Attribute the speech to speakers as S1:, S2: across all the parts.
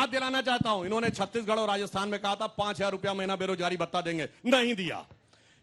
S1: याद दिलाना चाहता हूं, इन्होंने छत्तीसगढ़ और राजस्थान में कहा था 5,000 रुपया महीना बेरोजगारी भत्ता देंगे, नहीं दिया।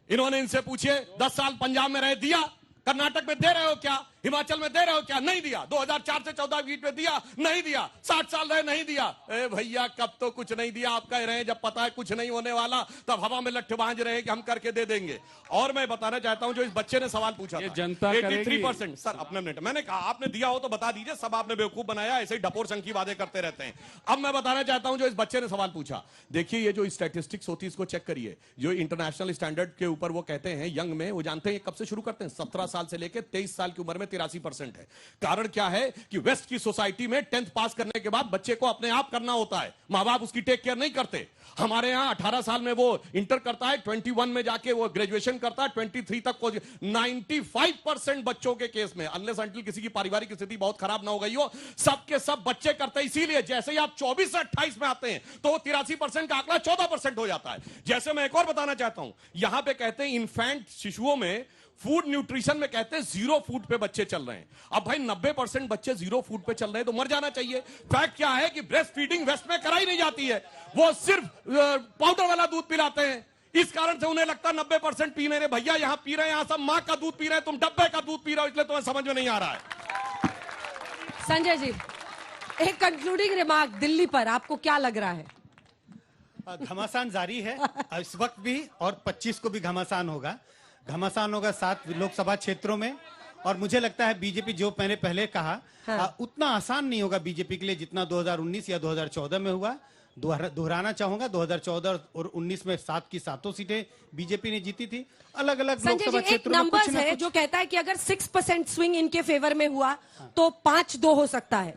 S1: इन्होंने इनसे पूछिए 10 साल पंजाब में रहे, दिया? कर्नाटक में दे रहे हो क्या? हिमाचल में दे रहे हो क्या? नहीं दिया। 2004 से 14 बीच में दिया? नहीं दिया। 60 साल रहे, नहीं दिया। ए भैया, कब तो कुछ नहीं दिया आप कह रहे हैं, जब पता है कुछ नहीं होने वाला तब हवा में लट्ठ बांध रहे हैं कि हम करके दे देंगे। और मैं बताना चाहता हूं, जो इस बच्चे ने सवाल पूछा था,
S2: जनता
S1: 83%। सर अपने मिनट, मैंने कहा आपने दिया हो तो बता दीजिए, सब आपने बेवकूफ बनाया, ऐसे ही डपोर संखी वादे करते रहते हैं। अब मैं बताना चाहता हूं, जो इस बच्चे ने सवाल पूछा, देखिए ये जो स्टैटिस्टिक्स होती है इसको चेक करिए, जो इंटरनेशनल स्टैंडर्ड के ऊपर वो कहते हैं यंग में, वो जानते हैं कब से शुरू करते हैं? 17 साल से लेकर 23 साल की उम्र में 83% है। कारण क्या है कि वेस्ट की सोसाइटी में 10th पास करने के बाद बच्चे को अपने आप करना होता है, मां बाप उसकी टेक केयर नहीं करते। हमारे यहां 18 साल में वो इंटर करता है, 21 में जाके वो ग्रेजुएशन करता है, 23 तक को 95% बच्चों के केस में, अनलेस अंटिल किसी की पारिवारिक स्थिति बहुत खराब ना हो गई हो, सबके सब बच्चे करते हैं। इसीलिए जैसे ही आप 24 से 28 में आते हैं तो 83% का आंकड़ा 14% हो जाता है। जैसे मैं एक और बताना चाहता हूं, यहां पे कहते हैं इन्फेंट शिशुओं में फूड न्यूट्रिशन में कहते हैं 0 फूड पे बच्चे चल रहे हैं। अब भाई 90% बच्चे 0 फूड पे चल रहे हैं तो मर जाना चाहिए। फैक्ट क्या है कि ब्रेस्ट फीडिंग वेस्ट में कराई नहीं जाती है, वो सिर्फ पाउडर वाला दूध पिलाते हैं। इस कारण से उन्हें लगता है 90% पी रहे। भैया यहां पी रहे हैं, यहां सब मां का दूध पी रहे हैं, तुम डब्बे का दूध पी रहे हो, इसलिए तुम्हें समझ में नहीं आ रहा है।
S3: संजय जी, एक कंक्लूडिंग रिमार्क दिल्ली पर आपको क्या लग रहा है?
S4: घमासान जारी है इस वक्त भी, और 25 को भी घमासान होगा। 7 लोकसभा क्षेत्रों में। और मुझे लगता है बीजेपी, जो मैंने पहले कहा, उतना आसान नहीं होगा बीजेपी के लिए जितना 2019 या 2014 में हुआ। दोहराना चाहूंगा, 2014 और 19 में 7 की 7 सीटें बीजेपी ने जीती थी। अलग अलग लोकसभा क्षेत्रों में
S3: नंबर्स है जो कहता है कि अगर 6% स्विंग इनके फेवर में हुआ तो 5-2 हो सकता है।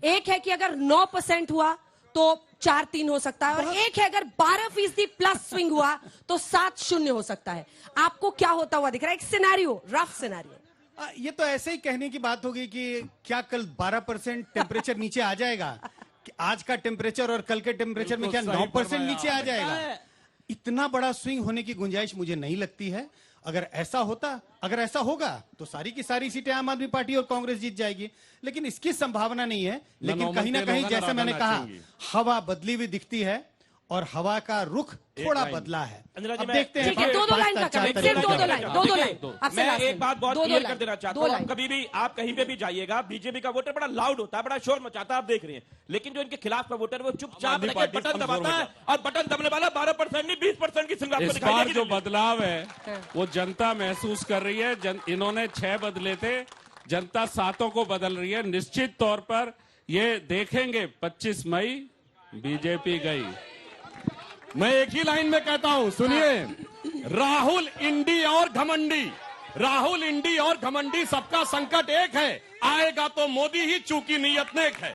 S3: एक है कि अगर 9% हुआ तो 4-3 हो सकता है, और एक है अगर 12% प्लस स्विंग हुआ तो 7-0 हो सकता है। आपको क्या होता हुआ दिख रहा है? एक सिनेरियो, रफ सिनेरियो।
S4: ये तो ऐसे ही कहने की बात होगी कि क्या कल 12% टेम्परेचर नीचे आ जाएगा? आज का टेम्परेचर और कल के टेम्परेचर में क्या 9% नीचे आ जाएगा? इतना बड़ा स्विंग होने की गुंजाइश मुझे नहीं लगती है। अगर ऐसा होगा तो सारी की सारी सीटें आम आदमी पार्टी और कांग्रेस जीत जाएगी, लेकिन इसकी संभावना नहीं है। लेकिन कहीं ना कहीं, जैसे मैंने कहा, हवा बदली हुई दिखती है और हवा का रुख थोड़ा बदला है। अब देखते हैं।
S3: दो लाइन का सिर्फ दो लाइन।
S5: मैं एक बात बहुत क्लियर कर देना चाहता हूँ, कभी भी आप कहीं पे भी जाइएगा, बीजेपी का वोटर बड़ा लाउड होता है, बड़ा शोर मचाता है, आप देख रहे हैं। लेकिन जो इनके खिलाफ का वोटर है वो चुपचाप बटन दबाता है, और बटन दबने वाला 12% नहीं 20% की संख्या
S2: इस बार जो बदलाव है वो जनता महसूस कर रही है। इन्होंने 6 बदले थे, जनता 7 को बदल रही है। निश्चित तौर पर ये देखेंगे 25 मई बीजेपी गई।
S1: मैं एक ही लाइन में कहता हूं, सुनिए, राहुल इंडी और घमंडी, राहुल इंडी और घमंडी, सबका संकट एक है, आएगा तो मोदी ही, चूंकि नीयत नेक है।